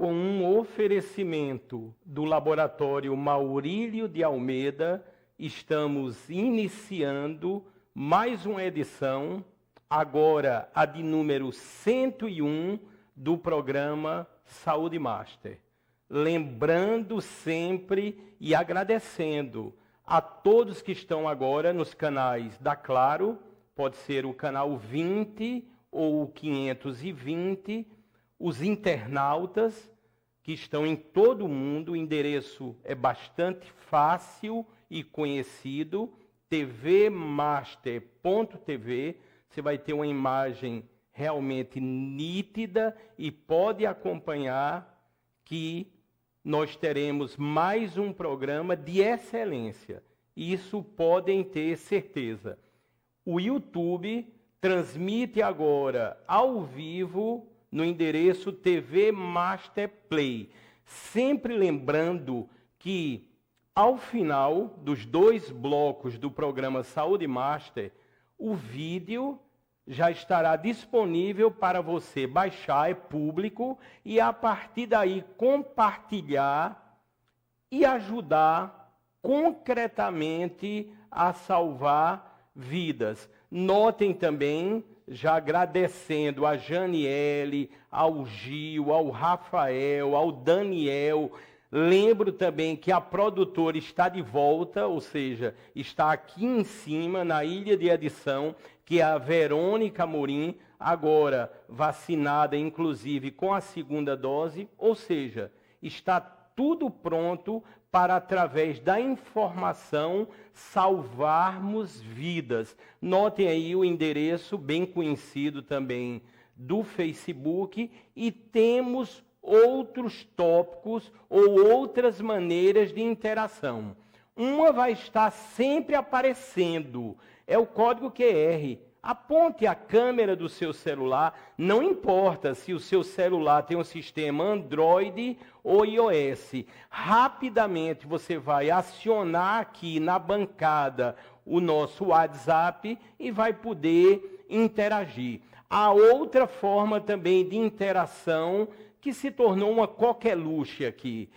com um oferecimento do Laboratório Maurílio de Almeida, estamos iniciando mais uma edição, agora a de número 101 do programa Saúde Master. Lembrando sempre e agradecendo a todos que estão agora nos canais da Claro, pode ser o canal 20 ou o 520, os internautas que estão em todo o mundo, o endereço é bastante fácil e conhecido, tvmaster.tv, você vai ter uma imagem realmente nítida e pode acompanhar que nós teremos mais um programa de excelência. Isso podem ter certeza. O YouTube transmite agora ao vivo no endereço TV Master Play. Sempre lembrando que ao final dos 2 blocos do programa Saúde Master, o vídeo já estará disponível para você baixar, é público, e a partir daí compartilhar e ajudar concretamente a salvar vidas. Notem também, já agradecendo a Janiele, ao Gil, ao Rafael, ao Daniel. Lembro também que a produtora está de volta, ou seja, está aqui em cima, na ilha de edição, que é a Verônica Amorim, agora vacinada, inclusive, com a 2ª dose, ou seja, está tudo pronto para, através da informação, salvarmos vidas. Notem aí o endereço, bem conhecido também, do Facebook, e temos outros tópicos ou outras maneiras de interação. Uma vai estar sempre aparecendo, é o código QR. Aponte a câmera do seu celular, não importa se o seu celular tem um sistema Android ou iOS. Rapidamente você vai acionar aqui na bancada o nosso WhatsApp e vai poder interagir. Há outra forma também de interação que se tornou uma coqueluche aqui.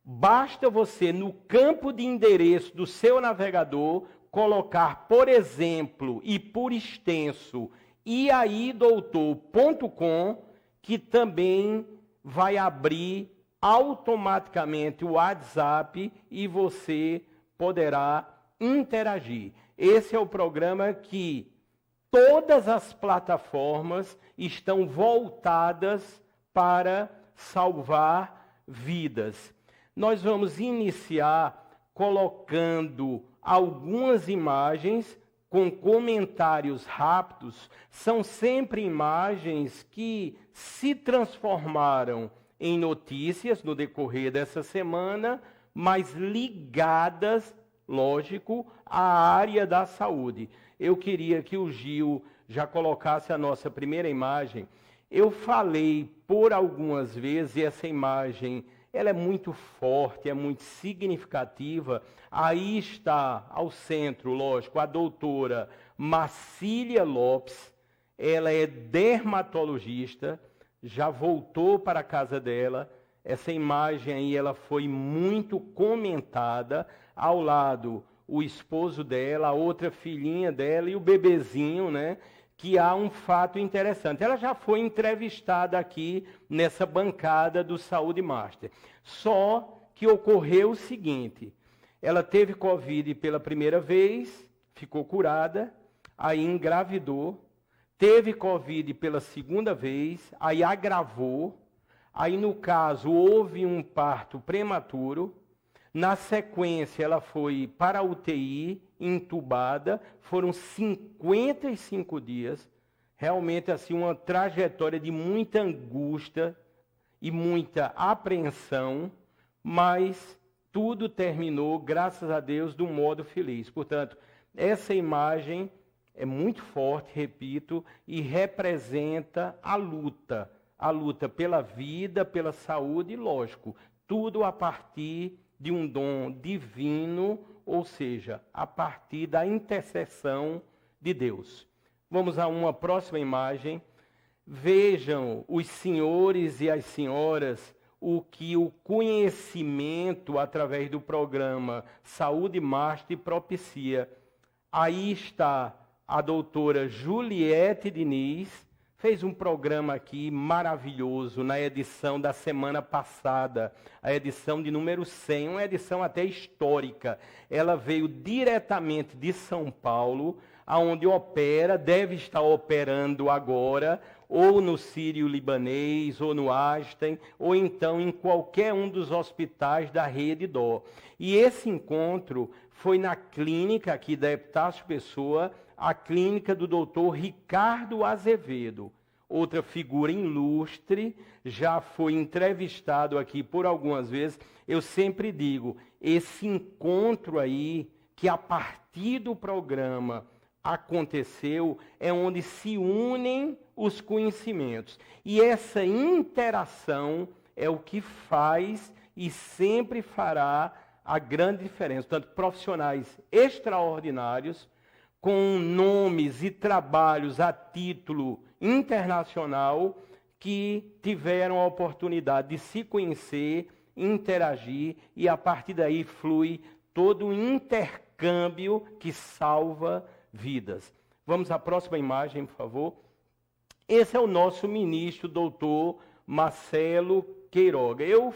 Basta você, no campo de endereço do seu navegador, colocar, por exemplo, e por extenso, iaidoutor.com, que também vai abrir automaticamente o WhatsApp e você poderá interagir. Esse é o programa que todas as plataformas estão voltadas para salvar vidas. Nós vamos iniciar colocando algumas imagens com comentários rápidos. São sempre imagens que se transformaram em notícias no decorrer dessa semana, mas ligadas, lógico, à área da saúde. Eu queria que o Gil já colocasse a nossa primeira imagem. Eu falei por algumas vezes, e essa imagem ela é muito forte, é muito significativa. Aí está, ao centro, lógico, a doutora Marcília Lopes. Ela é dermatologista, já voltou para a casa dela. Essa imagem aí ela foi muito comentada. Ao lado, o esposo dela, a outra filhinha dela e o bebezinho, né? Que há um fato interessante. Ela já foi entrevistada aqui nessa bancada do Saúde Master. Só que ocorreu o seguinte, ela teve Covid pela primeira vez, ficou curada, aí engravidou, teve Covid pela 2ª vez, aí agravou, aí no caso houve um parto prematuro, na sequência ela foi para a UTI, entubada, foram 55 dias, realmente assim uma trajetória de muita angústia e muita apreensão, mas tudo terminou, graças a Deus, de um modo feliz. Portanto, essa imagem é muito forte, repito, e representa a luta pela vida, pela saúde, e lógico, tudo a partir de um dom divino, ou seja, a partir da intercessão de Deus. Vamos a uma próxima imagem. Vejam os senhores e as senhoras, o que o conhecimento, através do programa Saúde Master, propicia. Aí está a doutora Juliette Diniz, fez um programa aqui maravilhoso na edição da semana passada, a edição de número 100, uma edição até histórica. Ela veio diretamente de São Paulo, aonde opera, deve estar operando agora, ou no Sírio-Libanês, ou no Einstein, ou então em qualquer um dos hospitais da Rede Dó. E esse encontro foi na clínica aqui da Epitácio Pessoa, a clínica do doutor Ricardo Azevedo, outra figura ilustre, já foi entrevistado aqui por algumas vezes. Eu sempre digo, esse encontro aí, que a partir do programa aconteceu, é onde se unem os conhecimentos. E essa interação é o que faz e sempre fará a grande diferença. Portanto, profissionais extraordinários, com nomes e trabalhos a título internacional, que tiveram a oportunidade de se conhecer, interagir, e a partir daí flui todo um intercâmbio que salva vidas. Vamos à próxima imagem, por favor. Esse é o nosso ministro, doutor Marcelo Queiroga. Eu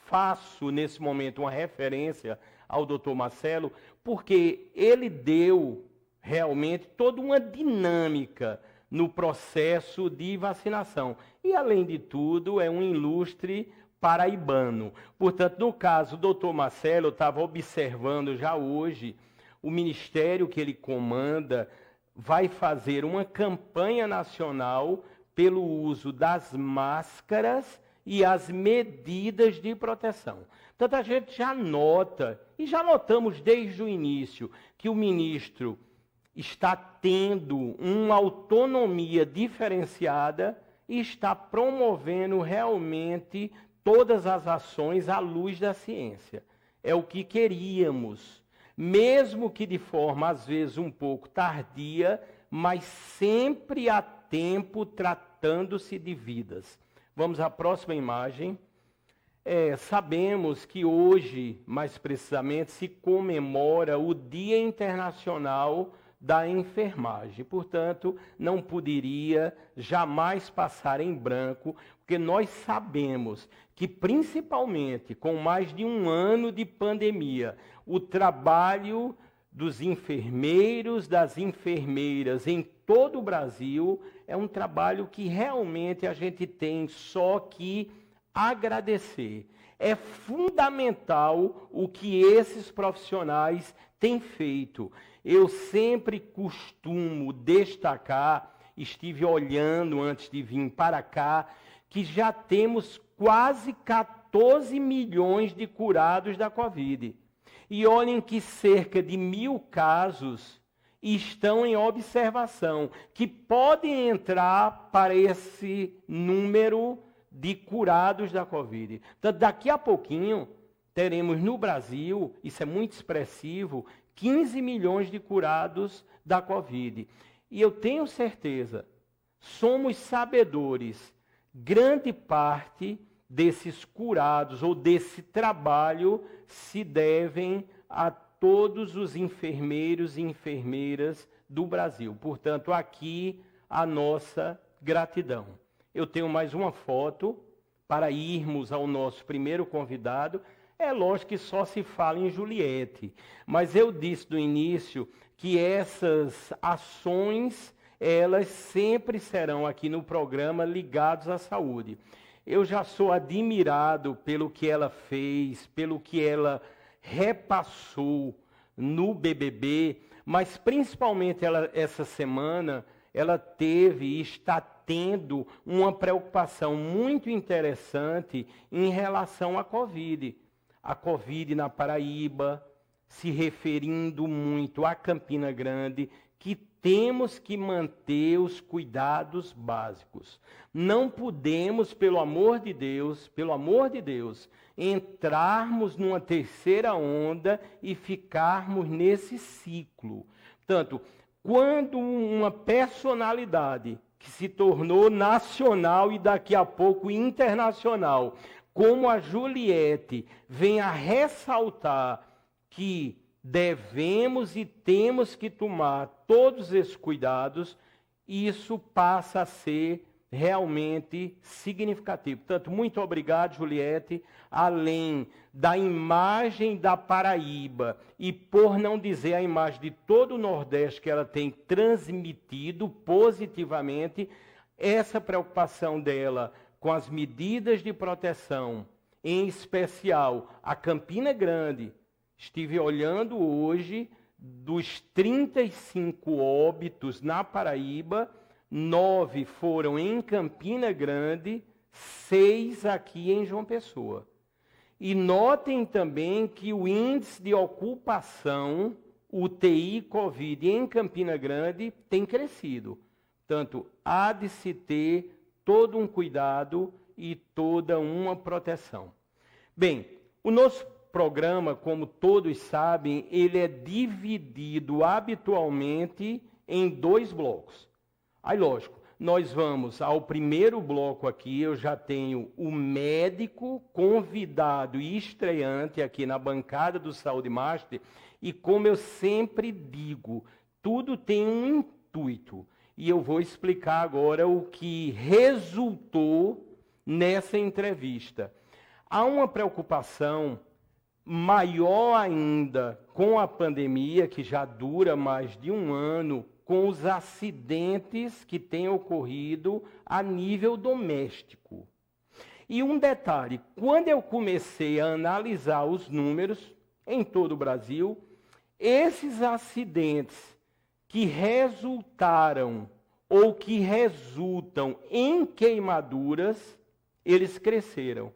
faço, nesse momento, uma referência ao doutor Marcelo, porque ele deu realmente toda uma dinâmica no processo de vacinação. E, além de tudo, é um ilustre paraibano. Portanto, no caso, o doutor Marcelo, eu estava observando já hoje, o ministério que ele comanda vai fazer uma campanha nacional pelo uso das máscaras e as medidas de proteção. Portanto, a gente já nota, e já notamos desde o início, que o ministro está tendo uma autonomia diferenciada e está promovendo realmente todas as ações à luz da ciência. É o que queríamos, mesmo que de forma, às vezes, um pouco tardia, mas sempre a tempo, tratando-se de vidas. Vamos à próxima imagem. Sabemos que hoje, mais precisamente, se comemora o Dia Internacional da Enfermagem. Portanto, não poderia jamais passar em branco, porque nós sabemos que, principalmente com mais de um ano de pandemia, o trabalho dos enfermeiros, das enfermeiras em todo o Brasil é um trabalho que realmente a gente tem só que agradecer. É fundamental o que esses profissionais têm feito. Eu sempre costumo destacar, estive olhando antes de vir para cá, que já temos quase 14 milhões de curados da Covid. E olhem que cerca de 1.000 casos estão em observação, que podem entrar para esse número de curados da Covid. Então, daqui a pouquinho, teremos no Brasil, isso é muito expressivo, 15 milhões de curados da Covid. E eu tenho certeza, somos sabedores, grande parte desses curados ou desse trabalho se devem a todos os enfermeiros e enfermeiras do Brasil. Portanto, aqui a nossa gratidão. Eu tenho mais uma foto para irmos ao nosso primeiro convidado. É lógico que só se fala em Juliette, mas eu disse do início que essas ações, elas sempre serão aqui no programa ligados à saúde. Eu já sou admirado pelo que ela fez, pelo que ela repassou no BBB, mas principalmente essa semana, ela teve e está tendo uma preocupação muito interessante em relação à Covid. A Covid na Paraíba, se referindo muito a Campina Grande, que temos que manter os cuidados básicos. Não podemos, pelo amor de Deus, entrarmos numa terceira onda e ficarmos nesse ciclo. Portanto, quando uma personalidade que se tornou nacional e daqui a pouco internacional como a Juliette vem a ressaltar que devemos e temos que tomar todos esses cuidados, isso passa a ser realmente significativo. Portanto, muito obrigado, Juliette. Além da imagem da Paraíba, e por não dizer a imagem de todo o Nordeste que ela tem transmitido positivamente, essa preocupação dela com as medidas de proteção, em especial a Campina Grande. Estive olhando hoje, dos 35 óbitos na Paraíba, 9 foram em Campina Grande, 6 aqui em João Pessoa. E notem também que o índice de ocupação UTI Covid em Campina Grande tem crescido. Portanto, há de se ter todo um cuidado e toda uma proteção. Bem, o nosso programa, como todos sabem, ele é dividido habitualmente em 2 blocos. Aí, lógico, nós vamos ao primeiro bloco aqui, eu já tenho o médico convidado e estreante aqui na bancada do Saúde Master, e como eu sempre digo, tudo tem um intuito, e eu vou explicar agora o que resultou nessa entrevista. Há uma preocupação maior ainda com a pandemia, que já dura mais de um ano, com os acidentes que têm ocorrido a nível doméstico. E um detalhe, quando eu comecei a analisar os números em todo o Brasil, esses acidentes que resultaram ou que resultam em queimaduras, eles cresceram.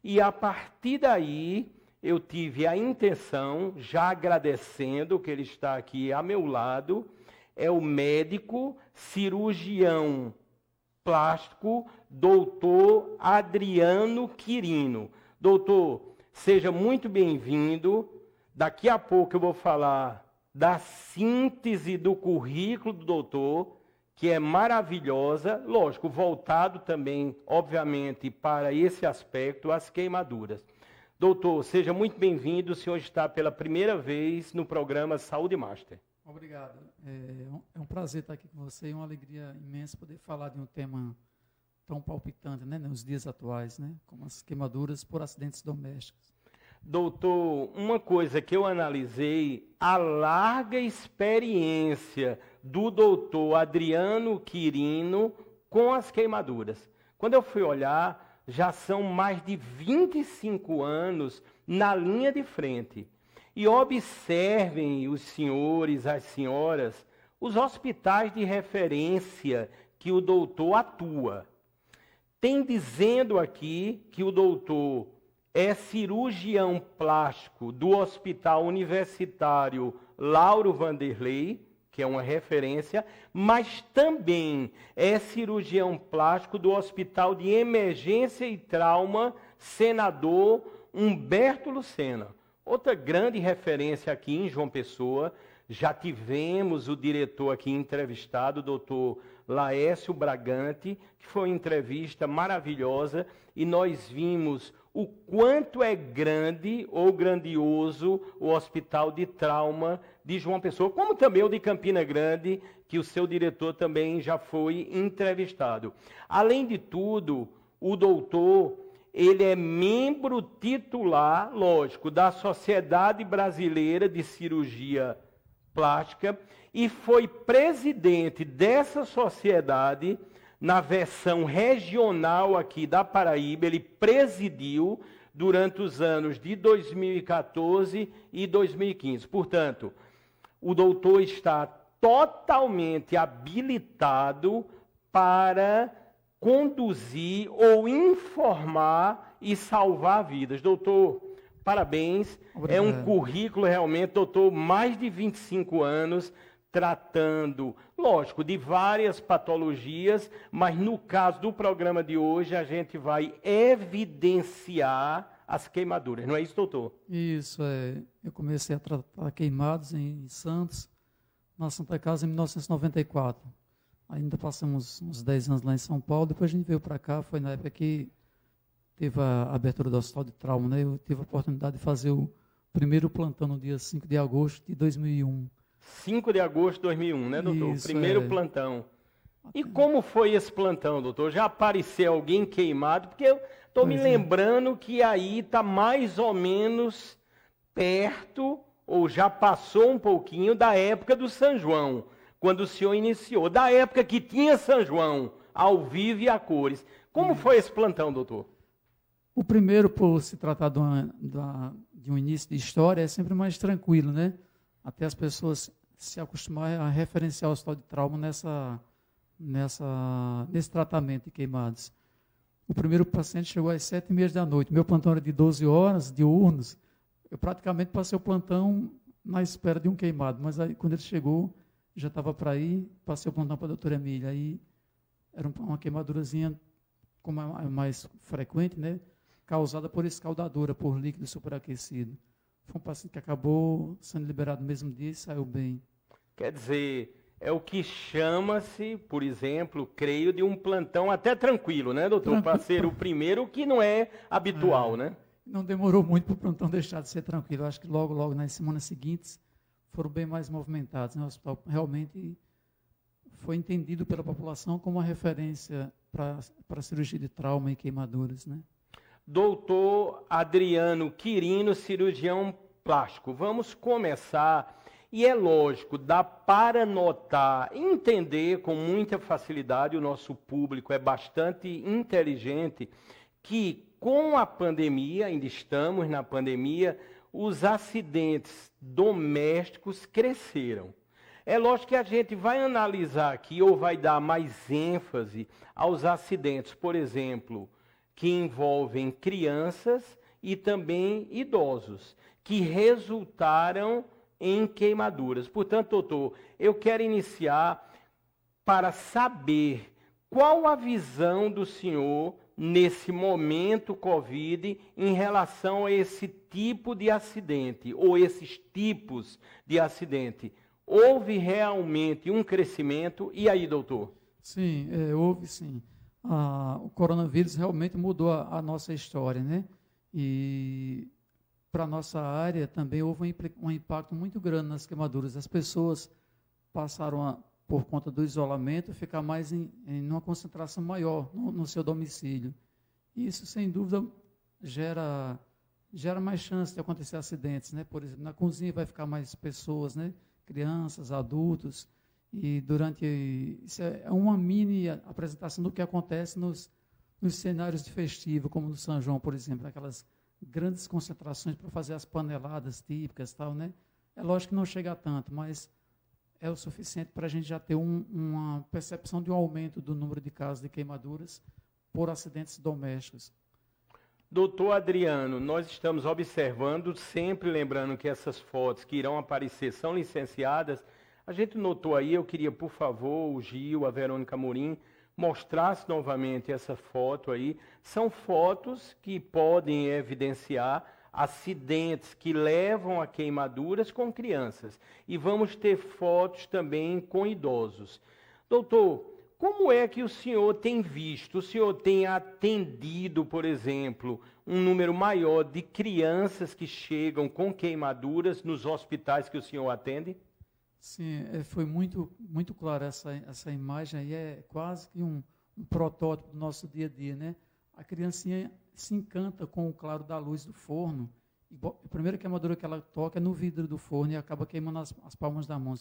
E a partir daí, eu tive a intenção, já agradecendo que ele está aqui ao meu lado, é o médico cirurgião plástico, doutor Adriano Quirino. Doutor, seja muito bem-vindo. Daqui a pouco eu vou falar da síntese do currículo do doutor, que é maravilhosa, lógico, voltado também, obviamente, para esse aspecto, as queimaduras. Doutor, seja muito bem-vindo. O senhor está pela primeira vez no programa Saúde Master. Obrigado. É um prazer estar aqui com você e uma alegria imensa poder falar de um tema tão palpitante, né, nos dias atuais, né, como as queimaduras por acidentes domésticos. Doutor, uma coisa que eu analisei, a larga experiência do doutor Adriano Quirino com as queimaduras. Quando eu fui olhar, já são mais de 25 anos na linha de frente. E observem os senhores, as senhoras, os hospitais de referência que o doutor atua. Tem dizendo aqui que o doutor é cirurgião plástico do Hospital Universitário Lauro Vanderlei, que é uma referência, mas também é cirurgião plástico do Hospital de Emergência e Trauma Senador Humberto Lucena. Outra grande referência aqui em João Pessoa, já tivemos o diretor aqui entrevistado, o doutor Laércio Bragante, que foi uma entrevista maravilhosa, e nós vimos o quanto é grande ou grandioso o Hospital de Trauma de João Pessoa, como também o de Campina Grande, que o seu diretor também já foi entrevistado. Além de tudo, o doutor, ele é membro titular, lógico, da Sociedade Brasileira de Cirurgia Plástica e foi presidente dessa sociedade na versão regional aqui da Paraíba. Ele presidiu durante os anos de 2014 e 2015. Portanto, o doutor está totalmente habilitado para conduzir ou informar e salvar vidas. Doutor, parabéns. Obrigado. É um currículo realmente, doutor, mais de 25 anos tratando, lógico, de várias patologias, mas no caso do programa de hoje a gente vai evidenciar as queimaduras. Não é isso, doutor? Isso, eu comecei a tratar queimados em Santos, na Santa Casa, em 1994. Ainda passamos uns 10 anos lá em São Paulo, depois a gente veio para cá, foi na época que teve a abertura do Hospital de Trauma, né? Eu tive a oportunidade de fazer o primeiro plantão no dia 5 de agosto de 2001. 5 de agosto de 2001, né, doutor? Isso, Primeiro é. plantão. E como foi esse plantão, doutor? Já apareceu alguém queimado? Porque eu estou me lembrando que aí está mais ou menos perto, ou já passou um pouquinho, da época do São João, quando o senhor iniciou. Da época que tinha São João, ao vivo e a cores. Como foi esse plantão, doutor? O primeiro, por se tratar de um início de história, é sempre mais tranquilo, né? Até as pessoas se acostumarem a referenciar o Hospital de Trauma nesse tratamento de queimados. O primeiro paciente chegou às 7h30 da noite. Meu plantão era de 12 horas, diurnos. Eu praticamente passei o plantão na espera de um queimado. Mas aí, quando ele chegou, já estava para ir. Passei o plantão para a doutora Emília. Aí era uma queimadurazinha, como é mais frequente, né? Causada por escaldadora, por líquido superaquecido. Foi um paciente que acabou sendo liberado no mesmo dia e saiu bem. Quer dizer, é o que chama-se, por exemplo, creio, de um plantão até tranquilo, né, doutor? Para ser o primeiro, que não é habitual, né? Não demorou muito para o plantão deixar de ser tranquilo. Eu acho que logo nas semanas seguintes foram bem mais movimentados, né? O hospital realmente foi entendido pela população como uma referência para cirurgia de trauma e queimaduras, né? Doutor Adriano Quirino, cirurgião plástico. Vamos começar. E é lógico, dá para notar, entender com muita facilidade, o nosso público é bastante inteligente, que com a pandemia, ainda estamos na pandemia, os acidentes domésticos cresceram. É lógico que a gente vai analisar aqui, ou vai dar mais ênfase aos acidentes, por exemplo, que envolvem crianças e também idosos, que resultaram em queimaduras. Portanto, doutor, eu quero iniciar para saber qual a visão do senhor nesse momento Covid em relação a esse tipo de acidente, ou esses tipos de acidente. Houve realmente um crescimento? E aí, doutor? Sim, houve sim. O coronavírus realmente mudou a nossa história, né? E para a nossa área também houve um impacto muito grande nas queimaduras. As pessoas passaram, por conta do isolamento, ficar mais em uma concentração maior no seu domicílio. Isso, sem dúvida, gera mais chance de acontecer acidentes, né? Por exemplo, na cozinha vai ficar mais pessoas, né? Crianças, adultos, e isso é uma mini apresentação do que acontece nos cenários de festivo, como no São João, por exemplo, aquelas grandes concentrações para fazer as paneladas típicas, tal, né? É lógico que não chega a tanto, mas é o suficiente para a gente já ter uma percepção de um aumento do número de casos de queimaduras por acidentes domésticos. Doutor Adriano, nós estamos observando, sempre lembrando que essas fotos que irão aparecer são licenciadas. A gente notou aí, eu queria, por favor, o Gil, a Verônica Amorim, mostrasse novamente essa foto aí. São fotos que podem evidenciar acidentes que levam a queimaduras com crianças. E vamos ter fotos também com idosos. Doutor, como é que o senhor tem visto, o senhor tem atendido, por exemplo, um número maior de crianças que chegam com queimaduras nos hospitais que o senhor atende? Sim, foi muito clara essa imagem aí, é quase que um protótipo do nosso dia a dia, né? A criancinha se encanta com o claro da luz do forno, e a primeira queimadura que ela toca é no vidro do forno e acaba queimando as palmas da mão,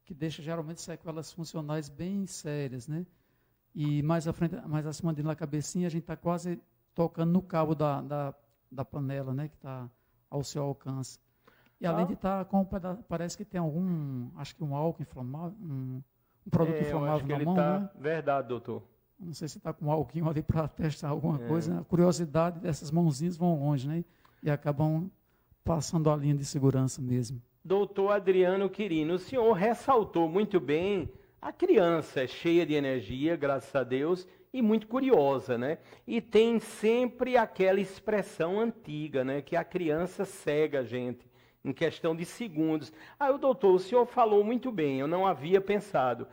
que deixa geralmente sequelas funcionais bem sérias, né? E mais acima dele na cabecinha, a gente está quase tocando no cabo da panela, né? Que está ao seu alcance. E além de estar com parece que tem acho que um álcool inflamável, um produto inflamável na mão, né? Verdade, doutor. Não sei se está com um álcool ali para testar alguma coisa. Né? A curiosidade dessas mãozinhas vão longe, né? E acabam passando a linha de segurança mesmo. Doutor Adriano Quirino, o senhor ressaltou muito bem, a criança é cheia de energia, graças a Deus, e muito curiosa, né? E tem sempre aquela expressão antiga, né? Que a criança cega a gente, em questão de segundos. O senhor falou muito bem, eu não havia pensado.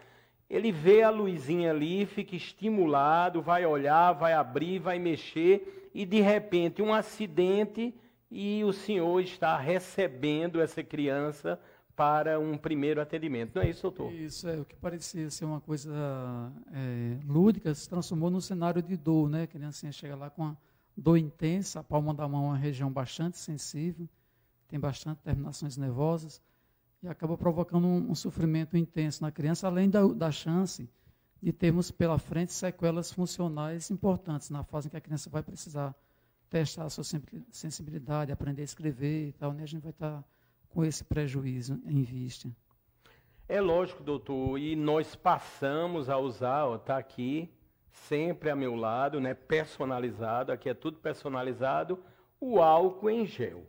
ele vê a luzinha ali, fica estimulado, vai olhar, vai abrir, vai mexer, e de repente um acidente e o senhor está recebendo essa criança para um primeiro atendimento. Não é isso, doutor? Isso, o que parecia ser uma coisa lúdica se transformou num cenário de dor, né? A criancinha chega lá com uma dor intensa, a palma da mão é uma região bastante sensível, tem bastante terminações nervosas, e acaba provocando um sofrimento intenso na criança, além da chance de termos pela frente sequelas funcionais importantes na fase em que a criança vai precisar testar a sua sensibilidade, aprender a escrever e tal, né? A gente vai estar com esse prejuízo em vista. É lógico, doutor, e nós passamos a usar, está aqui, sempre a meu lado, né, personalizado, aqui é tudo personalizado, o álcool em gel.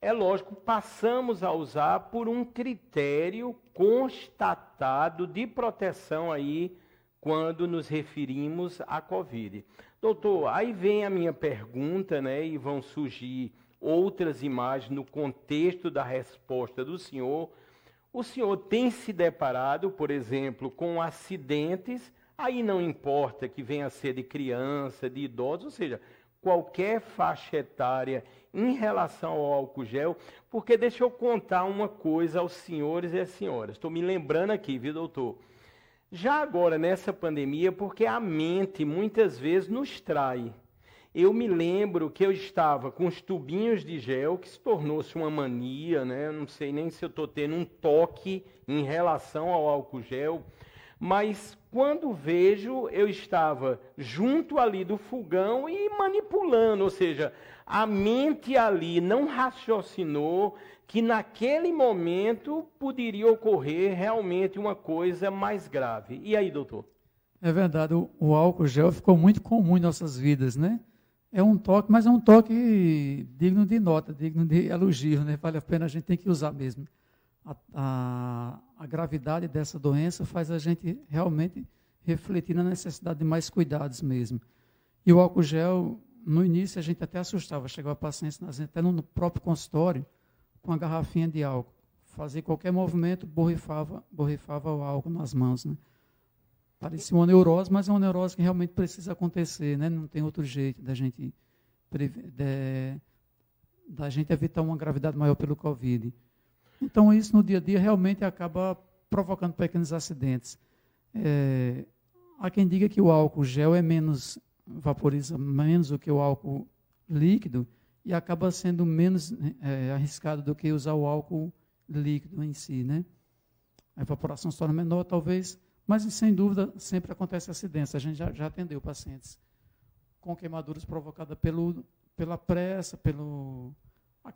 É lógico, passamos a usar por um critério constatado de proteção aí, quando nos referimos à Covid. Doutor, aí vem a minha pergunta, né, e vão surgir outras imagens no contexto da resposta do senhor. O senhor tem se deparado, por exemplo, com acidentes, aí não importa que venha a ser de criança, de idosos, ou seja, qualquer faixa etária em relação ao álcool gel, porque deixa eu contar uma coisa aos senhores e às senhoras. Estou me lembrando aqui, viu, doutor? Já agora, nessa pandemia, porque a mente muitas vezes nos trai. Eu me lembro que eu estava com os tubinhos de gel, que se tornou-se uma mania, né? Não sei nem se eu estou tendo um toque em relação ao álcool gel, mas quando vejo, eu estava junto ali do fogão e manipulando, ou seja, a mente ali não raciocinou que naquele momento poderia ocorrer realmente uma coisa mais grave. E aí, doutor? É verdade, o álcool gel ficou muito comum em nossas vidas, né? É um toque, mas é um toque digno de nota, digno de elogio, né? Vale a pena, a gente tem que usar mesmo. A gravidade dessa doença faz a gente realmente refletir na necessidade de mais cuidados mesmo. E o álcool gel, no início a gente até assustava, chegava pacientes até no próprio consultório com a garrafinha de álcool. Fazia qualquer movimento, borrifava o álcool nas mãos, né? Parecia uma neurose, mas é uma neurose que realmente precisa acontecer, né? Não tem outro jeito da gente evitar uma gravidade maior pelo Covid. Então, isso no dia a dia realmente acaba provocando pequenos acidentes. Há quem diga que o álcool gel vaporiza menos do que o álcool líquido e acaba sendo menos arriscado do que usar o álcool líquido em si, né? A evaporação se torna menor, talvez, mas, sem dúvida, sempre acontece acidentes. A gente já atendeu pacientes com queimaduras provocadas pela pressa,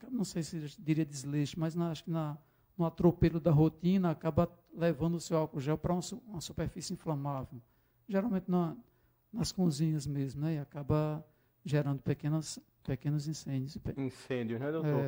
não sei se diria desleixo, mas acho que no atropelo da rotina, acaba levando o seu álcool gel para uma superfície inflamável. Geralmente nas cozinhas mesmo, né? E acaba gerando pequenos incêndios. Incêndios, né, doutor?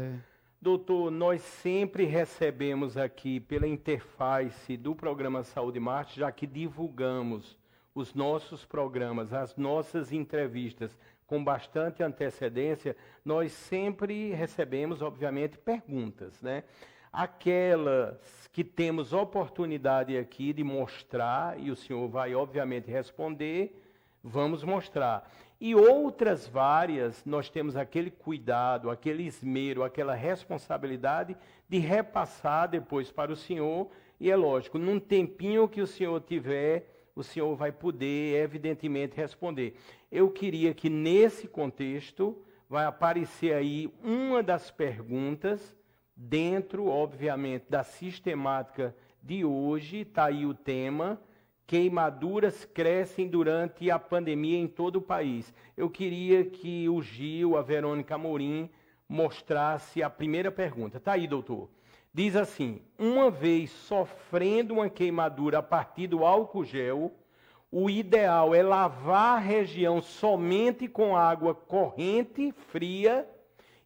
Doutor, nós sempre recebemos aqui pela interface do programa Saúde Marte, já que divulgamos os nossos programas, as nossas entrevistas com bastante antecedência, nós sempre recebemos, obviamente, perguntas, né? Aquelas que temos oportunidade aqui de mostrar, e o senhor vai, obviamente, responder, vamos mostrar. E outras várias, nós temos aquele cuidado, aquele esmero, aquela responsabilidade de repassar depois para o senhor. E é lógico, num tempinho que o senhor tiver, o senhor vai poder, evidentemente, responder. Eu queria que, nesse contexto, vai aparecer aí uma das perguntas, dentro, obviamente, da sistemática de hoje, está aí o tema: queimaduras crescem durante a pandemia em todo o país. Eu queria que o Gil, a Verônica Amorim, mostrasse a primeira pergunta. Está aí, doutor. Diz assim: uma vez sofrendo uma queimadura a partir do álcool gel, o ideal é lavar a região somente com água corrente, fria,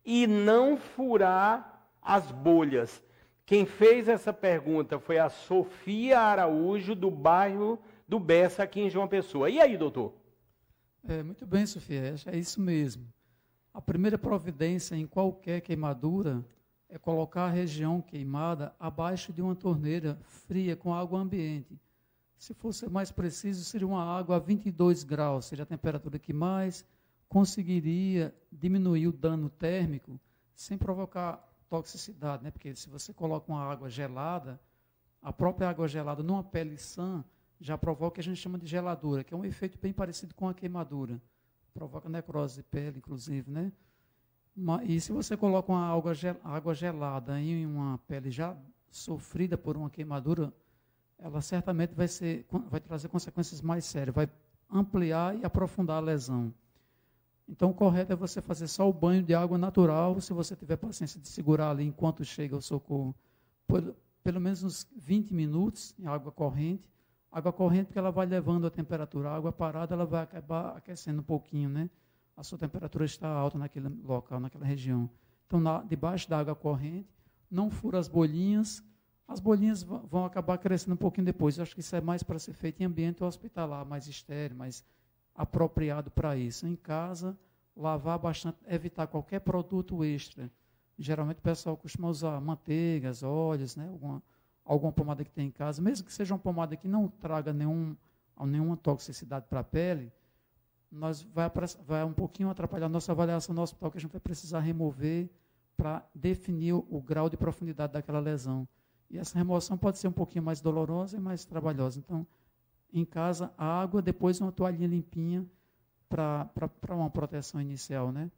e não furar as bolhas. Quem fez essa pergunta foi a Sofia Araújo, do bairro do Bessa, aqui em João Pessoa. E aí, doutor? Muito bem, Sofia, é isso mesmo. A primeira providência em qualquer queimadura é colocar a região queimada abaixo de uma torneira fria com água ambiente. Se fosse mais preciso, seria uma água a 22 graus, seria a temperatura que mais conseguiria diminuir o dano térmico sem provocar toxicidade, né? Porque se você coloca uma água gelada, a própria água gelada numa pele sã já provoca o que a gente chama de geladura, que é um efeito bem parecido com a queimadura. Provoca necrose de pele, inclusive, né? E se você coloca uma água gelada em uma pele já sofrida por uma queimadura, ela certamente vai trazer consequências mais sérias, vai ampliar e aprofundar a lesão. Então, o correto é você fazer só o banho de água natural, se você tiver paciência de segurar ali enquanto chega o socorro, por pelo menos uns 20 minutos em água corrente. Água corrente porque ela vai levando a temperatura. A água parada ela vai acabar aquecendo um pouquinho, né? A sua temperatura está alta naquele local, naquela região. Então, debaixo da água corrente, não fura as bolinhas vão acabar crescendo um pouquinho depois. Eu acho que isso é mais para ser feito em ambiente hospitalar, mais estéril, mais apropriado para isso. Em casa, lavar bastante, evitar qualquer produto extra. Geralmente o pessoal costuma usar manteigas, óleos, né? Alguma pomada que tem em casa, mesmo que seja uma pomada que não traga nenhuma toxicidade para a pele, vai um pouquinho atrapalhar a nossa avaliação no hospital, que a gente vai precisar remover para definir o grau de profundidade daquela lesão. E essa remoção pode ser um pouquinho mais dolorosa e mais trabalhosa. Então, em casa, água, depois uma toalhinha limpinha para uma proteção inicial, né?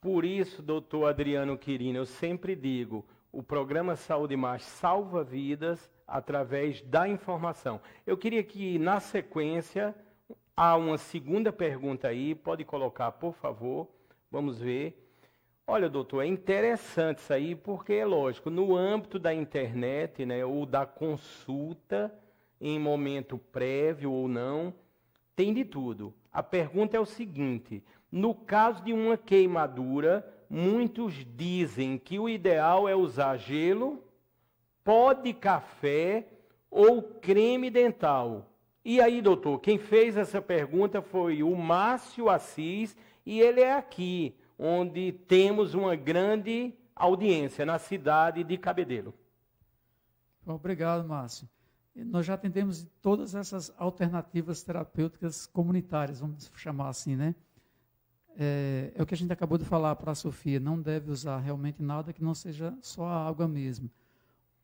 Por isso, doutor Adriano Quirino, eu sempre digo, o programa Saúde Mais salva vidas através da informação. Eu queria que, na sequência, há uma segunda pergunta aí, pode colocar, por favor, vamos ver. Olha, doutor, é interessante isso aí, porque é lógico, no âmbito da internet, né, ou da consulta, em momento prévio ou não, tem de tudo. A pergunta é o seguinte, no caso de uma queimadura, muitos dizem que o ideal é usar gelo, pó de café ou creme dental. E aí, doutor, quem fez essa pergunta foi o Márcio Assis, e ele é aqui, onde temos uma grande audiência, na cidade de Cabedelo. Obrigado, Márcio. Nós já atendemos todas essas alternativas terapêuticas comunitárias, vamos chamar assim, né? É o que a gente acabou de falar para a Sofia, não deve usar realmente nada que não seja só a água mesmo.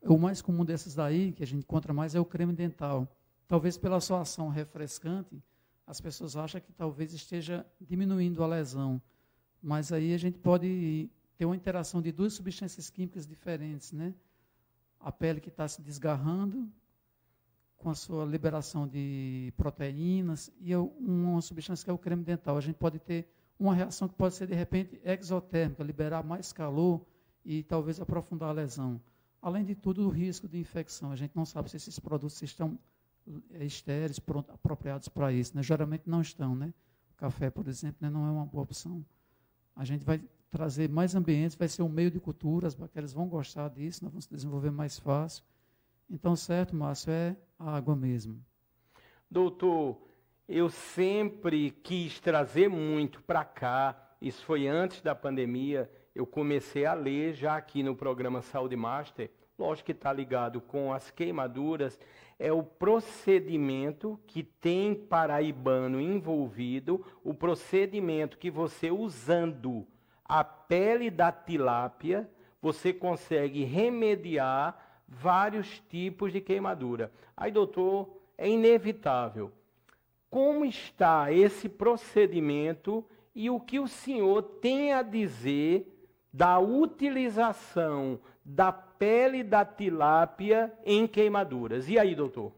O mais comum desses daí, que a gente encontra mais, é o creme dental. Talvez pela sua ação refrescante, as pessoas acham que talvez esteja diminuindo a lesão. Mas aí a gente pode ter uma interação de duas substâncias químicas diferentes, né? A pele que está se desgarrando, com a sua liberação de proteínas, e uma substância que é o creme dental. A gente pode ter uma reação que pode ser, de repente, exotérmica, liberar mais calor e talvez aprofundar a lesão. Além de tudo, o risco de infecção. A gente não sabe se esses produtos estão estéreis, apropriados para isso, né? Geralmente não estão, né? O café, por exemplo, né, não é uma boa opção. A gente vai trazer mais ambientes, vai ser um meio de cultura, as bactérias vão gostar disso, nós vamos desenvolver mais fácil. Então, certo, Márcio, é a água mesmo. Doutor, eu sempre quis trazer muito para cá, isso foi antes da pandemia, eu comecei a ler já aqui no programa Saúde Master, lógico que está ligado com as queimaduras, é o procedimento que tem paraibano envolvido, o procedimento que você usando a pele da tilápia, você consegue remediar vários tipos de queimadura. Aí, doutor, é inevitável. Como está esse procedimento e o que o senhor tem a dizer da utilização da pele da tilápia em queimaduras? E aí, doutor?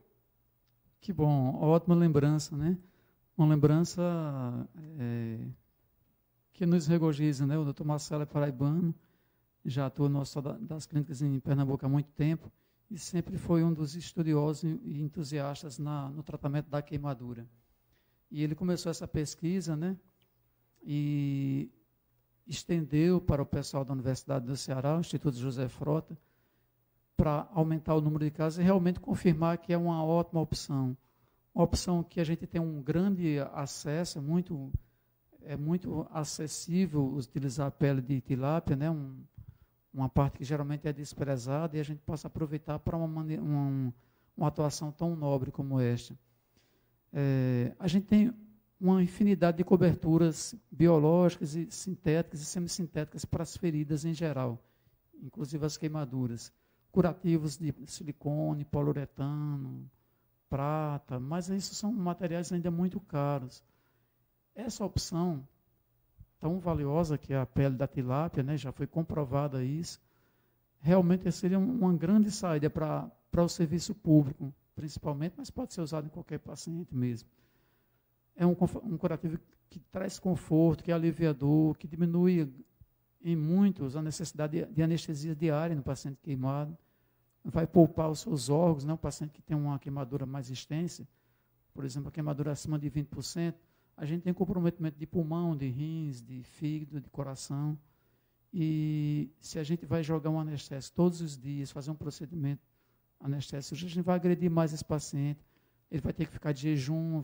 Que bom, ótima lembrança, né? Uma lembrança que nos regozija, né? O doutor Marcelo é paraibano, já atua no Hospital das Clínicas em Pernambuco há muito tempo e sempre foi um dos estudiosos e entusiastas no tratamento da queimadura. E ele começou essa pesquisa, né? E estendeu para o pessoal da Universidade do Ceará, o Instituto José Frota, para aumentar o número de casos e realmente confirmar que é uma ótima opção. Uma opção que a gente tem um grande acesso, é muito acessível utilizar a pele de tilápia, né? Uma parte que geralmente é desprezada e a gente possa aproveitar para uma uma atuação tão nobre como esta. A gente tem uma infinidade de coberturas biológicas e sintéticas e semissintéticas para as feridas em geral, inclusive as queimaduras. Curativos de silicone, poliuretano, prata, mas isso são materiais ainda muito caros. Essa opção tão valiosa que é a pele da tilápia, né, já foi comprovada isso, realmente seria uma grande saída para o serviço público, principalmente, mas pode ser usado em qualquer paciente mesmo. É um curativo que traz conforto, que é aliviador, que diminui em muitos a necessidade de anestesia diária no paciente queimado, vai poupar os seus órgãos, né? O paciente que tem uma queimadura mais extensa, por exemplo, a queimadura acima de 20%, a gente tem comprometimento de pulmão, de rins, de fígado, de coração, e se a gente vai jogar um anestésico todos os dias, fazer um procedimento anestésico, a gente vai agredir mais esse paciente, ele vai ter que ficar de jejum,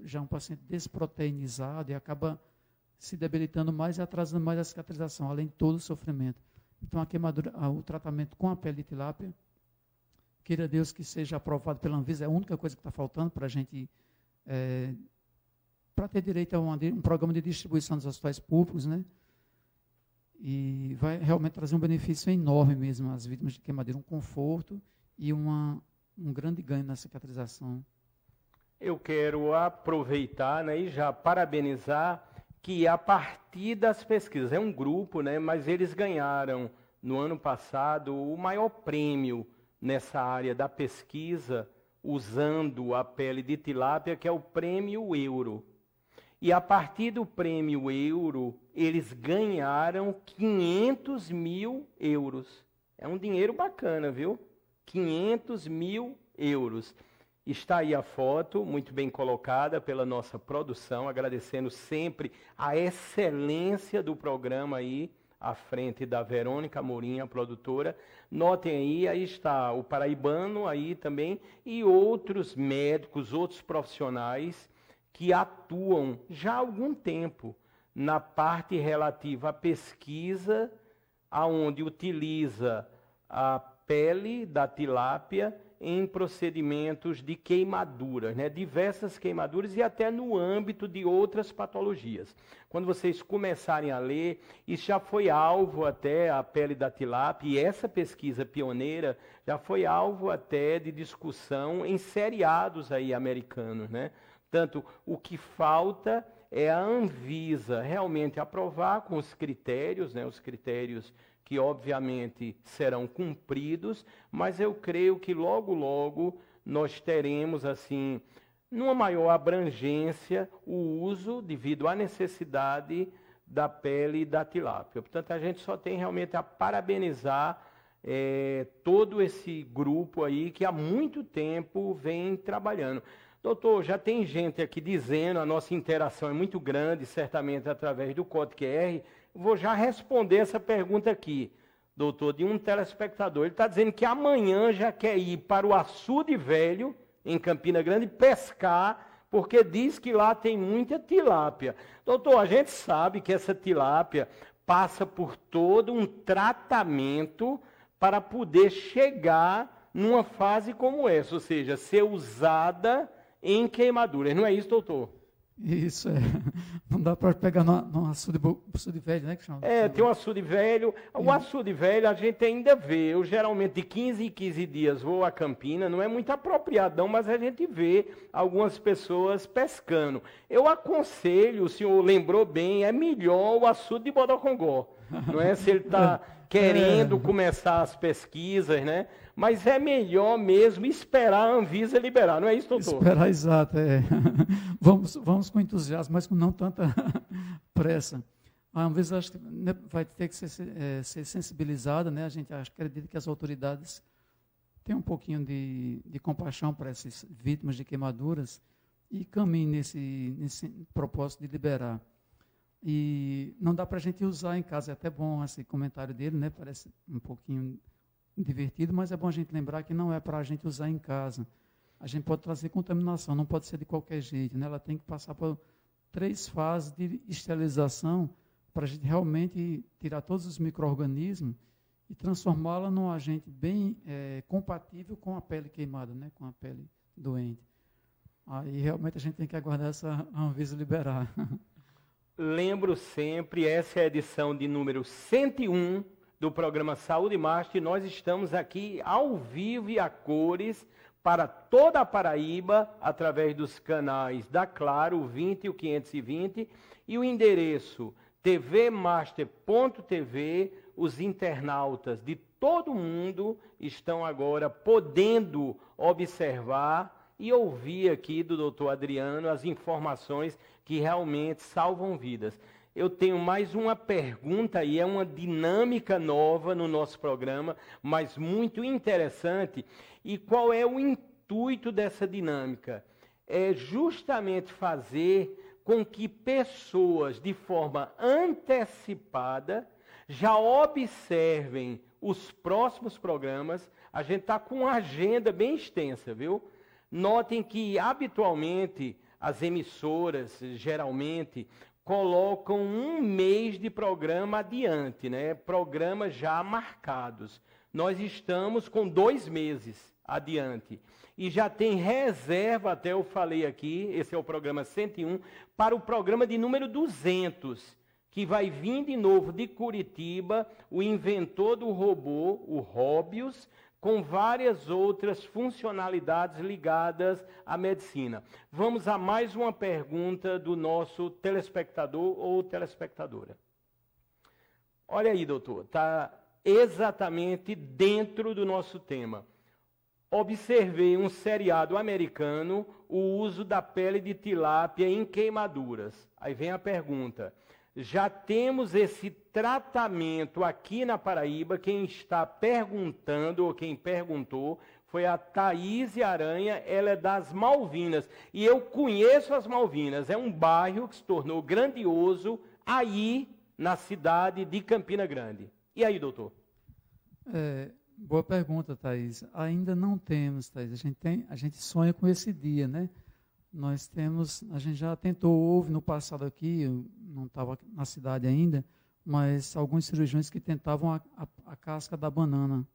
já é um paciente desproteinizado e acaba se debilitando mais e atrasando mais a cicatrização, além de todo o sofrimento. Então, a queimadura, o tratamento com a pele de tilápia, queira Deus que seja aprovado pela Anvisa, é a única coisa que está faltando para a gente, para ter direito a um programa de distribuição dos hospitais públicos, né? E vai realmente trazer um benefício enorme mesmo às vítimas de queimadeira, um conforto e um grande ganho na cicatrização. Eu quero aproveitar, né, e já parabenizar que a partir das pesquisas, é um grupo, né, mas eles ganharam no ano passado o maior prêmio nessa área da pesquisa, usando a pele de tilápia, que é o Prêmio Euro. E a partir do Prêmio Euro, eles ganharam 500 mil euros. É um dinheiro bacana, viu? 500 mil euros. Está aí a foto, muito bem colocada pela nossa produção, agradecendo sempre a excelência do programa aí, à frente da Verônica Amorim, a produtora. Notem aí está o paraibano aí também, e outros médicos, outros profissionais que atuam já há algum tempo na parte relativa à pesquisa, aonde utiliza a pele da tilápia em procedimentos de queimaduras, né? Diversas queimaduras e até no âmbito de outras patologias. Quando vocês começarem a ler, isso já foi alvo até a pele da tilápia, e essa pesquisa pioneira já foi alvo até de discussão em seriados aí americanos, né? Tanto o que falta é a Anvisa realmente aprovar com os critérios, né? Os critérios que obviamente serão cumpridos, mas eu creio que logo, logo nós teremos, assim, numa maior abrangência, o uso devido à necessidade da pele da tilápia. Portanto, a gente só tem realmente a parabenizar todo esse grupo aí que há muito tempo vem trabalhando. Doutor, já tem gente aqui dizendo, a nossa interação é muito grande, certamente através do Código QR. Vou já responder essa pergunta aqui, doutor, de um telespectador. Ele está dizendo que amanhã já quer ir para o Açude Velho, em Campina Grande, pescar, porque diz que lá tem muita tilápia. Doutor, a gente sabe que essa tilápia passa por todo um tratamento para poder chegar numa fase como essa, ou seja, ser usada em queimaduras. Não é isso, doutor? Isso, não dá para pegar no açude velho, né? Que chama? Tem o açude velho. O açude velho a gente ainda vê. Eu geralmente de 15 em 15 dias vou a Campina, não é muito apropriado não, mas a gente vê algumas pessoas pescando. Eu aconselho, o senhor lembrou bem, é melhor o açude de Bodocongó. Não é se ele está querendo começar as pesquisas, né? Mas é melhor mesmo esperar a Anvisa liberar, não é isso, doutor? Esperar, exato. Vamos com entusiasmo, mas com não tanta pressa. A Anvisa acho que vai ter que ser sensibilizada, né? A gente acredita que as autoridades têm um pouquinho de compaixão para essas vítimas de queimaduras e caminhem nesse propósito de liberar. E não dá para a gente usar em casa, é até bom esse comentário dele, né? Parece um pouquinho divertido, mas é bom a gente lembrar que não é para a gente usar em casa. A gente pode trazer contaminação, não pode ser de qualquer jeito, né? Ela tem que passar por 3 fases de esterilização para a gente realmente tirar todos os micro-organismos e transformá-la num agente bem compatível com a pele queimada, né, com a pele doente. Aí realmente a gente tem que aguardar essa Anvisa liberar. Lembro sempre, essa é a edição de número 101 do programa Saúde Master, e nós estamos aqui ao vivo e a cores para toda a Paraíba, através dos canais da Claro, o 20 e o 520, e o endereço tvmaster.tv. Os internautas de todo mundo estão agora podendo observar e ouvir aqui do doutor Adriano as informações que realmente salvam vidas. Eu tenho mais uma pergunta e é uma dinâmica nova no nosso programa, mas muito interessante. E qual é o intuito dessa dinâmica? É justamente fazer com que pessoas, de forma antecipada, já observem os próximos programas. A gente está com uma agenda bem extensa, viu? Notem que, habitualmente, as emissoras, geralmente, colocam um mês de programa adiante, né? Programas já marcados. Nós estamos com 2 meses adiante. E já tem reserva, até eu falei aqui, esse é o programa 101, para o programa de número 200, que vai vir de novo de Curitiba, o inventor do robô, o Róbios, com várias outras funcionalidades ligadas à medicina. Vamos a mais uma pergunta do nosso telespectador ou telespectadora. Olha aí, doutor, está exatamente dentro do nosso tema. Observei um seriado americano, o uso da pele de tilápia em queimaduras. Aí vem a pergunta. Já temos esse tratamento aqui na Paraíba. Quem está perguntando, ou quem perguntou, foi a Thaís Aranha, ela é das Malvinas. E eu conheço as Malvinas, é um bairro que se tornou grandioso aí na cidade de Campina Grande. E aí, doutor? Boa pergunta, Thaís. Ainda não temos, Thaís. A gente sonha com esse dia, né? A gente já tentou, houve no passado aqui, eu não estava na cidade ainda, mas alguns cirurgiões que tentavam a casca da banana.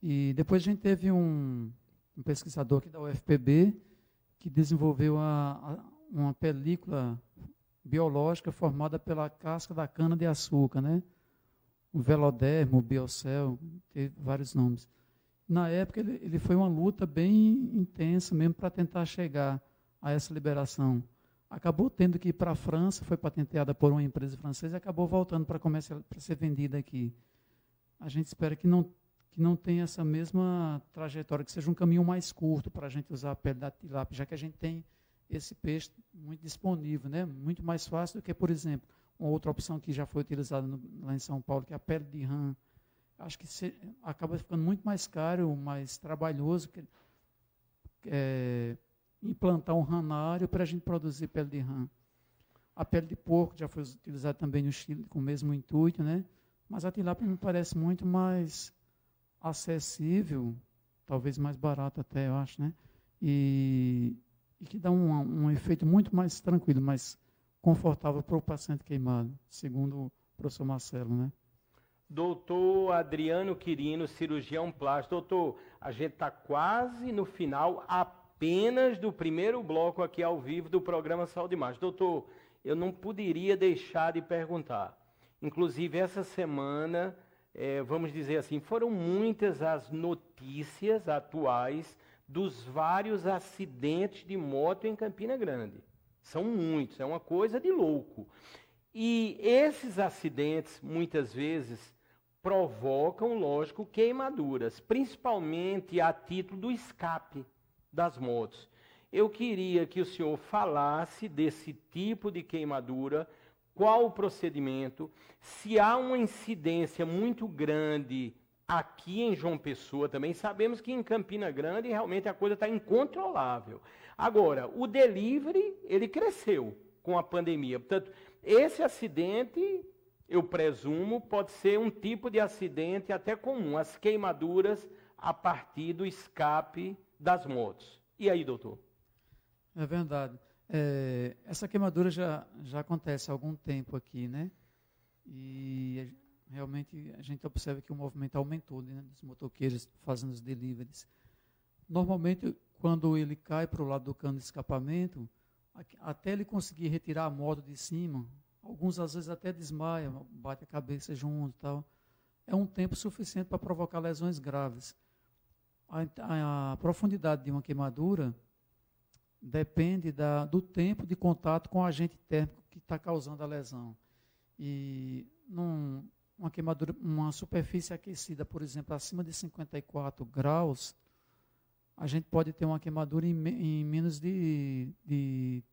E depois a gente teve um pesquisador aqui da UFPB que desenvolveu uma película biológica formada pela casca da cana-de-açúcar, né? O Velodermo, o Biocel, teve vários nomes. Na época ele foi uma luta bem intensa mesmo para tentar chegar a essa liberação. Acabou tendo que ir para a França, foi patenteada por uma empresa francesa e acabou voltando para ser vendida aqui. A gente espera que não tenha essa mesma trajetória, que seja um caminho mais curto para a gente usar a pele da tilápia, já que a gente tem esse peixe muito disponível, né? Muito mais fácil do que, por exemplo, uma outra opção que já foi utilizada lá em São Paulo, que é a pele de rã. Acho que acaba ficando muito mais caro, mais trabalhoso, implantar um ranário para a gente produzir pele de rã. A pele de porco já foi utilizada também no Chile com o mesmo intuito, né? Mas a tilápia me parece muito mais acessível, talvez mais barato até, eu acho, né? E que dá um efeito muito mais tranquilo, mais confortável para o paciente queimado, segundo o professor Marcelo, né? Doutor Adriano Quirino, cirurgião plástico. Doutor, a gente está quase no final apenas do primeiro bloco aqui ao vivo do programa Saúde Mais. Doutor, eu não poderia deixar de perguntar. Inclusive, essa semana, vamos dizer assim, foram muitas as notícias atuais dos vários acidentes de moto em Campina Grande. São muitos, é uma coisa de louco. E esses acidentes, muitas vezes, provocam, lógico, queimaduras, principalmente a título do escape das motos. Eu queria que o senhor falasse desse tipo de queimadura, qual o procedimento, se há uma incidência muito grande aqui em João Pessoa também. Sabemos que em Campina Grande realmente a coisa está incontrolável. Agora, o delivery, ele cresceu com a pandemia. Portanto, esse acidente, eu presumo, pode ser um tipo de acidente até comum, as queimaduras a partir do escape das motos. E aí, doutor? É verdade. Essa queimadura já acontece há algum tempo aqui, né? E realmente a gente observa que o movimento aumentou, né, dos motoqueiros fazendo os deliveries. Normalmente, quando ele cai para o lado do cano de escapamento, até ele conseguir retirar a moto de cima, alguns às vezes até desmaiam, bate a cabeça junto e tal. É um tempo suficiente para provocar lesões graves. A profundidade de uma queimadura depende do tempo de contato com o agente térmico que está causando a lesão. E uma queimadura, uma superfície aquecida, por exemplo, acima de 54 graus, a gente pode ter uma queimadura em menos de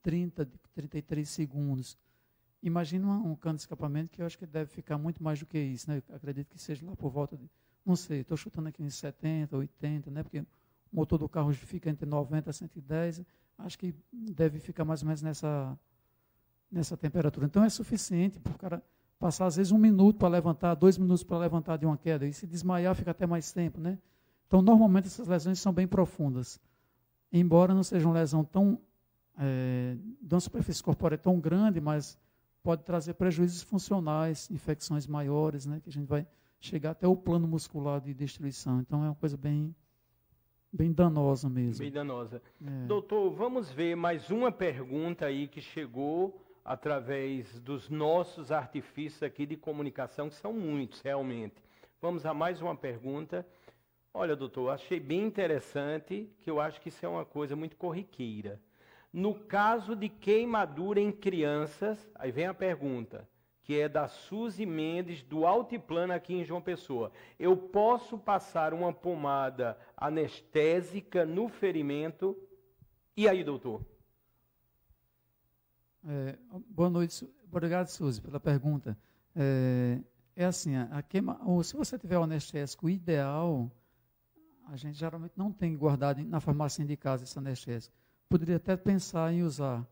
30, de 33 segundos. Imagina um cano de escapamento que eu acho que deve ficar muito mais do que isso, né? Eu acredito que seja lá por volta de, não sei, estou chutando aqui uns 70, 80, né? Porque o motor do carro fica entre 90 a 110, acho que deve ficar mais ou menos nessa temperatura. Então é suficiente para o cara passar às vezes 1 minuto para levantar, 2 minutos para levantar de uma queda, e se desmaiar fica até mais tempo, né? Então normalmente essas lesões são bem profundas, embora não seja uma lesão de uma superfície corpórea tão grande, mas pode trazer prejuízos funcionais, infecções maiores, né, que a gente vai chegar até o plano muscular de destruição. Então é uma coisa bem danosa mesmo. Bem danosa. Doutor, vamos ver mais uma pergunta aí que chegou através dos nossos artifícios aqui de comunicação, que são muitos, realmente. Vamos a mais uma pergunta. Olha, doutor, achei bem interessante, que eu acho que isso é uma coisa muito corriqueira. No caso de queimadura em crianças, aí vem a pergunta, que é da Suzy Mendes, do Altiplano aqui em João Pessoa. Eu posso passar uma pomada anestésica no ferimento? E aí, doutor? Boa noite, obrigado, Suzy, pela pergunta. Assim, se você tiver o anestésico ideal, a gente geralmente não tem guardado na farmácia de casa esse anestésico. Poderia até pensar em usar,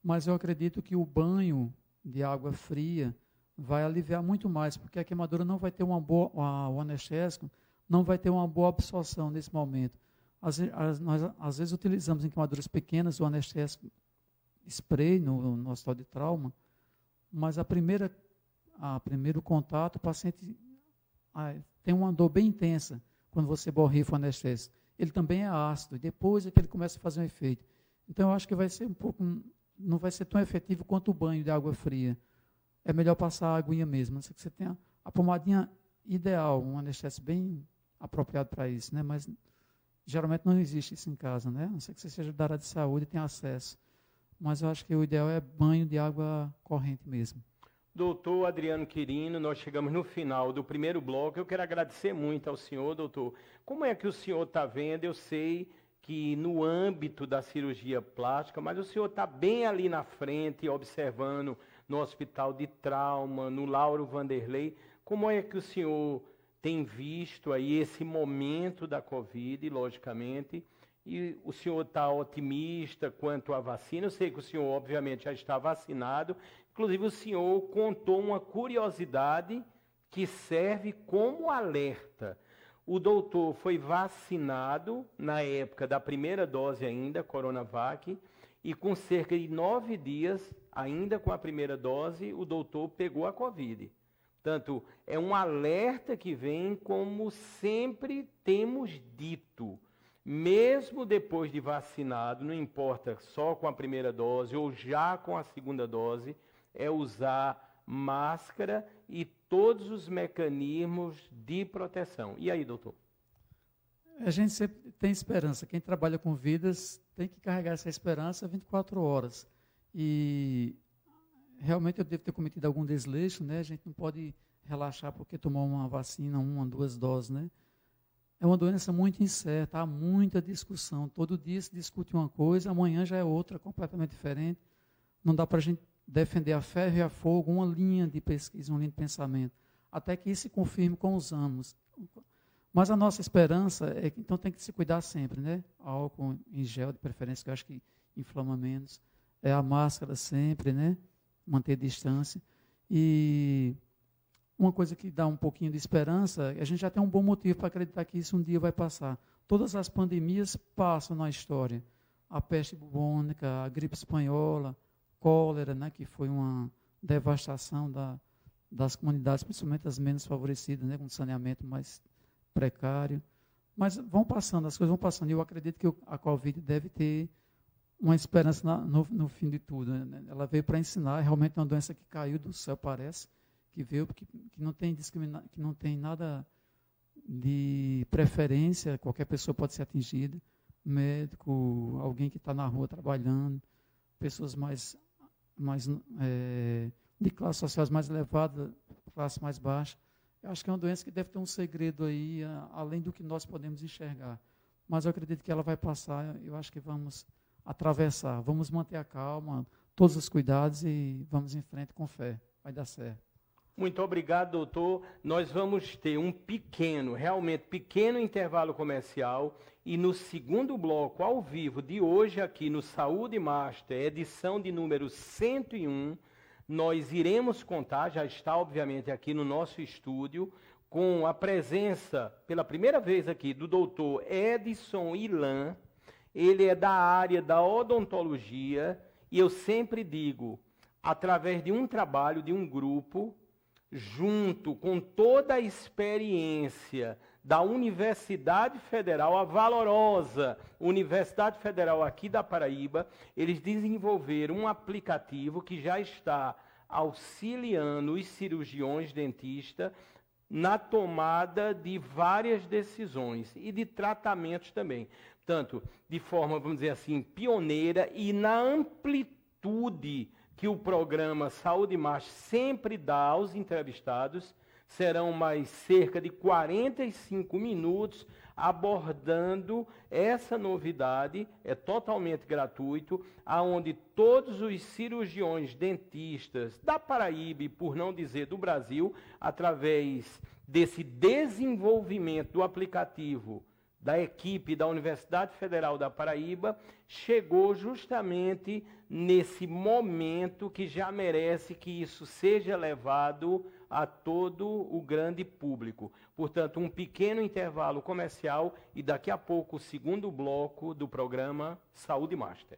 mas eu acredito que o banho de água fria vai aliviar muito mais, porque a queimadura não vai ter o anestésico não vai ter uma boa absorção nesse momento. Nós, às vezes, utilizamos em queimaduras pequenas o anestésico spray no hospital de trauma, mas primeiro contato, o paciente tem uma dor bem intensa quando você borrifa o anestésico. Ele também é ácido, depois é que ele começa a fazer um efeito. Então, eu acho que vai ser não vai ser tão efetivo quanto o banho de água fria. É melhor passar a aguinha mesmo, a não ser que você tenha a pomadinha ideal, um anestésico bem apropriado para isso, né? Mas geralmente não existe isso em casa, né? A não ser que você seja da área de saúde e tenha acesso. Mas eu acho que o ideal é banho de água corrente mesmo. Doutor Adriano Quirino, nós chegamos no final do primeiro bloco. Eu quero agradecer muito ao senhor, doutor. Como é que o senhor está vendo? Eu sei que no âmbito da cirurgia plástica, mas o senhor está bem ali na frente, observando no hospital de trauma, no Lauro Vanderlei. Como é que o senhor tem visto aí esse momento da Covid, logicamente, e o senhor está otimista quanto à vacina? Eu sei que o senhor, obviamente, já está vacinado. Inclusive, o senhor contou uma curiosidade que serve como alerta. O doutor foi vacinado na época da primeira dose ainda, Coronavac, e com cerca de 9 dias, ainda com a primeira dose, o doutor pegou a Covid. Portanto, é um alerta que vem, como sempre temos dito. Mesmo depois de vacinado, não importa só com a primeira dose ou já com a segunda dose, é usar máscara e todos os mecanismos de proteção. E aí, doutor? A gente sempre tem esperança. Quem trabalha com vidas tem que carregar essa esperança 24 horas. E realmente eu devo ter cometido algum desleixo, né? A gente não pode relaxar porque tomou uma vacina, 1, 2 doses, né? É uma doença muito incerta, há muita discussão. Todo dia se discute uma coisa, amanhã já é outra, completamente diferente. Não dá para a gente defender a ferro e a fogo uma linha de pesquisa, uma linha de pensamento, até que isso se confirme com os anos. Mas a nossa esperança é que, então, tem que se cuidar sempre, né? Álcool em gel, de preferência, que eu acho que inflama menos. É a máscara sempre, né? Manter distância. E uma coisa que dá um pouquinho de esperança, a gente já tem um bom motivo para acreditar que isso um dia vai passar. Todas as pandemias passam na história. A peste bubônica, a gripe espanhola, cólera, né, que foi uma devastação das comunidades, principalmente as menos favorecidas, né, com saneamento mais precário. Mas vão passando, as coisas vão passando. E eu acredito que a Covid deve ter uma esperança no fim de tudo. Né? Ela veio para ensinar, realmente é uma doença que caiu do céu, parece, que veio, que não tem que não tem nada de preferência, qualquer pessoa pode ser atingida, médico, alguém que está na rua trabalhando, pessoas de classes sociais mais elevadas, classe mais baixa. Eu acho que é uma doença que deve ter um segredo aí, além do que nós podemos enxergar. Mas eu acredito que ela vai passar, eu acho que vamos atravessar, vamos manter a calma, todos os cuidados e vamos em frente com fé. Vai dar certo. Muito obrigado, doutor. Nós vamos ter um realmente pequeno intervalo comercial e no segundo bloco, ao vivo, de hoje aqui no Saúde Master, edição de número 101, nós iremos contar, já está obviamente aqui no nosso estúdio, com a presença, pela primeira vez aqui, do doutor Edson Ilan. Ele é da área da odontologia e eu sempre digo, através de um trabalho, de um grupo, junto com toda a experiência da Universidade Federal, a valorosa Universidade Federal aqui da Paraíba, eles desenvolveram um aplicativo que já está auxiliando os cirurgiões dentistas na tomada de várias decisões e de tratamentos também. Tanto de forma, vamos dizer assim, pioneira e na amplitude que o programa Saúde Master sempre dá aos entrevistados. Serão mais cerca de 45 minutos abordando essa novidade, é totalmente gratuito, aonde todos os cirurgiões dentistas da Paraíba e, por não dizer, do Brasil, através desse desenvolvimento do aplicativo da equipe da Universidade Federal da Paraíba, chegou justamente nesse momento que já merece que isso seja levado a todo o grande público. Portanto, um pequeno intervalo comercial e daqui a pouco o segundo bloco do programa Saúde Master.